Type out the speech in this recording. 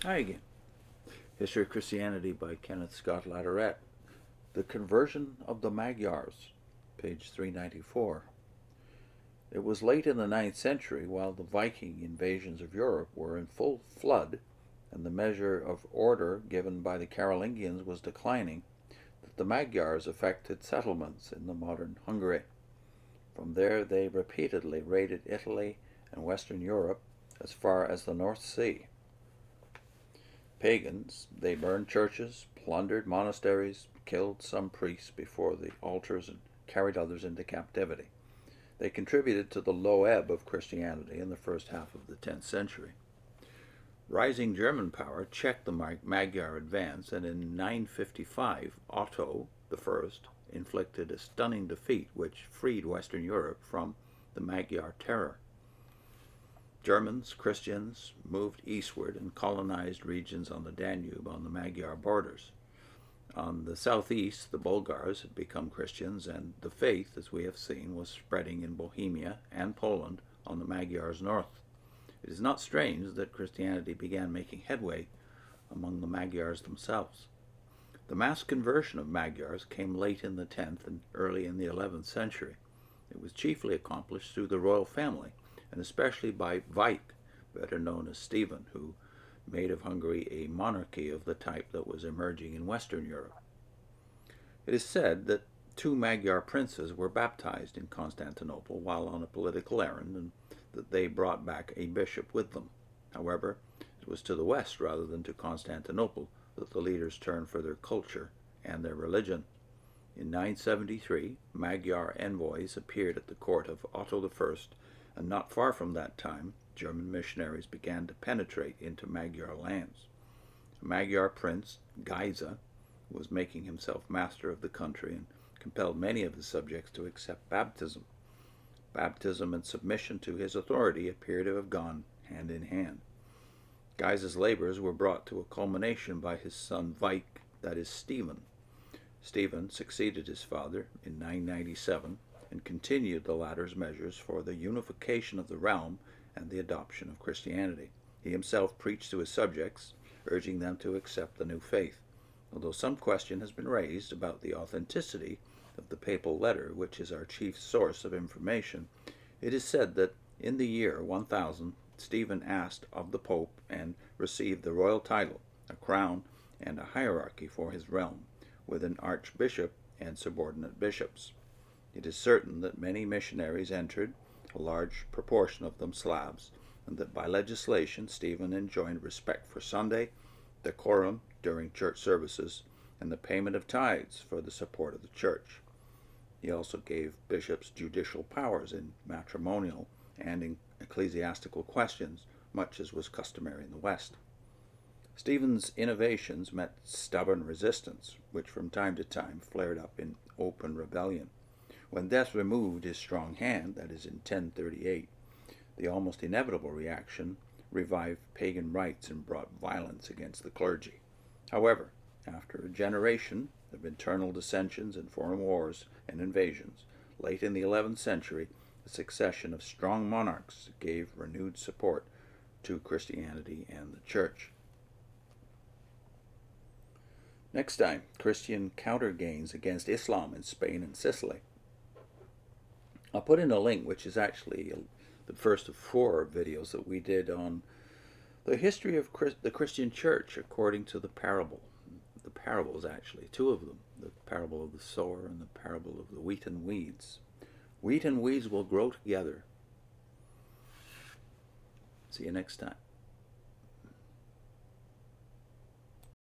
Hi again. History of Christianity by Kenneth Scott Latourette. The Conversion of the Magyars, page 394. It was late in the 9th century, while the Viking invasions of Europe were in full flood and the measure of order given by the Carolingians was declining, that the Magyars effected settlements in the modern Hungary. From there they repeatedly raided Italy and Western Europe as far as the North Sea. Pagans, they burned churches, plundered monasteries, killed some priests before the altars, and carried others into captivity. They contributed to the low ebb of Christianity in the first half of the 10th century. Rising German power checked the Magyar advance, and in 955 Otto I inflicted a stunning defeat which freed Western Europe from the Magyar terror. Germans, Christians, moved eastward and colonized regions on the Danube on the Magyar borders. On the southeast, the Bulgars had become Christians, and the faith, as we have seen, was spreading in Bohemia and Poland on the Magyars' north. It is not strange that Christianity began making headway among the Magyars themselves. The mass conversion of Magyars came late in the 10th and early in the 11th century. It was chiefly accomplished through the royal family, and especially by Vajk, better known as Stephen, who made of Hungary a monarchy of the type that was emerging in Western Europe. It is said that 2 Magyar princes were baptized in Constantinople while on a political errand, and that they brought back a bishop with them. However, it was to the west rather than to Constantinople that the leaders turned for their culture and their religion. In 973, Magyar envoys appeared at the court of Otto I, and not far from that time, German missionaries began to penetrate into Magyar lands. A Magyar prince, Geisa, was making himself master of the country and compelled many of his subjects to accept baptism. Baptism and submission to his authority appear to have gone hand in hand. Geisa's labors were brought to a culmination by his son Vajk, that is, Stephen. Stephen succeeded his father in 997 and continued the latter's measures for the unification of the realm and the adoption of Christianity. He himself preached to his subjects, urging them to accept the new faith, although some question has been raised about the authenticity of the papal letter, which is our chief source of information. It is said that in the year 1000, Stephen asked of the Pope and received the royal title, a crown, and a hierarchy for his realm, with an archbishop and subordinate bishops. It is certain that many missionaries entered, a large proportion of them Slavs, and that by legislation Stephen enjoined respect for Sunday, decorum during church services, and the payment of tithes for the support of the church. He also gave bishops judicial powers in matrimonial and in ecclesiastical questions, much as was customary in the West. Stephen's innovations met stubborn resistance, which from time to time flared up in open rebellion. When death removed his strong hand, that is in 1038, the almost inevitable reaction revived pagan rites and brought violence against the clergy. However, after a generation of internal dissensions and foreign wars and invasions, late in the 11th century, a succession of strong monarchs gave renewed support to Christianity and the Church. Next time, Christian counter-gains against Islam in Spain and Sicily. I'll put in a link, which is actually the first of 4 videos that we did on the history of the Christian church according to the parable. The parables, actually, 2 of them, the parable of the sower and the parable of the wheat and weeds. Wheat and weeds will grow together. See you next time.